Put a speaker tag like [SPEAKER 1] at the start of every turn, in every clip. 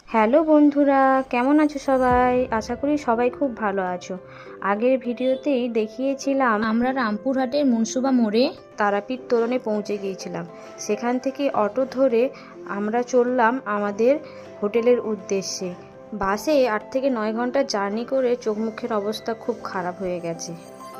[SPEAKER 1] Hello বন্ধুরা, কেমন আছো সবাই? আশা করি সবাই খুব ভালো আছো। আগের ভিডিওতেই দেখিয়েছিলাম আমরা রামপুরহাটের মুনসুবা মোড়ে তারাপীঠ তোরণে পৌঁছে গিয়েছিলাম। সেখান থেকে অটো ধরে আমরা চললাম আমাদের হোটেলের উদ্দেশ্যে। বাসে 8 থেকে 9 ঘন্টা জার্নি করে চোখ মুখের অবস্থা খুব খারাপ হয়ে গেছে।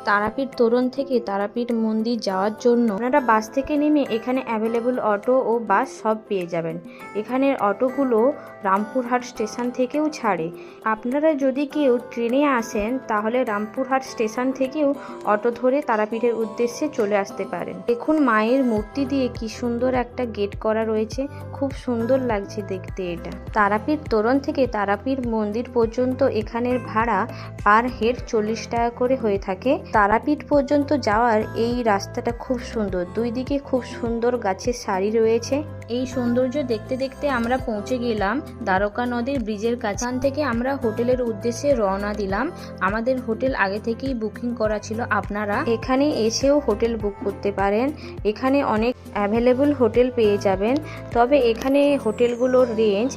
[SPEAKER 1] তারাপীঠ তোরণ থেকে তারাপীঠ মন্দির যাওয়ার জন্য আপনারা বাস থেকে নেমে এখানে অ্যাভেলেবল অটো ও বাস সব পেয়ে যাবেন। এখানের অটোগুলো রামপুরহাট স্টেশন থেকেও ছাড়ে। আপনারা যদি কেউ ট্রেনে আসেন তাহলে রামপুরহাট স্টেশন থেকেও অটো ধরে তারাপীঠের উদ্দেশ্যে চলে আসতে পারেন। দেখুন মায়ের মূর্তি দিয়ে কি সুন্দর একটা গেট করা রয়েছে, খুব সুন্দর লাগছে দেখতে এটা। তারাপীঠ তোরণ থেকে তারাপীঠ মন্দির পর্যন্ত এখানের ভাড়া পার হেড 40 টাকা করে হয়ে থাকে। তারাপীঠ পর্যন্ত যাওয়ার এই রাস্তাটা খুব সুন্দর, দুই দিকে খুব সুন্দর গাছের সারি রয়েছে। এই সৌন্দর্য দেখতে দেখতে আমরা পৌঁছে গেলাম দ্বারকা নদীর ব্রিজের কাছে। এখান থেকে আমরা হোটেলের উদ্দেশ্যে রওনা দিলাম। আমাদের হোটেল আগে থেকেই বুকিং করা ছিল। আপনারা এখানে এসেও হোটেল বুক করতে পারেন। এখানে অনেক অ্যাভেলেবল হোটেল পেয়ে যাবেন, তবে এখানে হোটেলগুলোর রেঞ্জ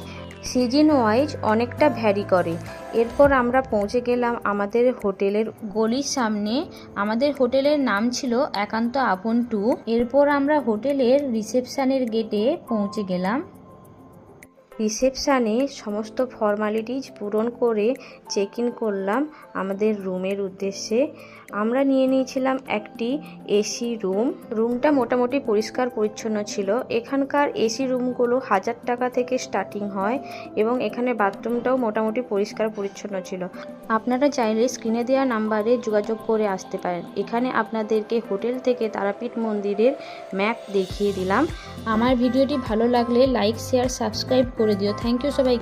[SPEAKER 1] সিজন ওয়াইজ অনেকটা ভ্যারি করে। এরপর আমরা পৌঁছে গেলাম আমাদের হোটেলের গলির সামনে। আমাদের হোটেলের নাম ছিল একান্ত আপন 2। এরপর আমরা হোটেলের রিসেপশনের গেটে পৌঁছে গেলাম। রিসেপশানে সমস্ত ফর্মালিটিজ পূরণ করে চেক ইন করলাম আমাদের রুমের উদ্দেশ্যে। আমরা নিয়ে নিয়েছিলাম একটি এসি রুম। রুমটা মোটামুটি পরিষ্কার পরিচ্ছন্ন ছিল। এখানকার এসি রুমগুলো 1000 টাকা থেকে স্টার্টিং হয় এবং এখানে বাথরুমটাও মোটামুটি পরিষ্কার পরিচ্ছন্ন ছিল। আপনারা চাইলে স্ক্রিনে দেওয়া নাম্বারে যোগাযোগ করে আসতে পারেন। এখানে আপনাদেরকে হোটেল থেকে তারাপীঠ মন্দিরের ম্যাপ দেখিয়ে দিলাম। আমার ভিডিওটি ভালো লাগলে লাইক, শেয়ার, সাবস্ক্রাইব করে দিও। থ্যাংক ইউ সবাই।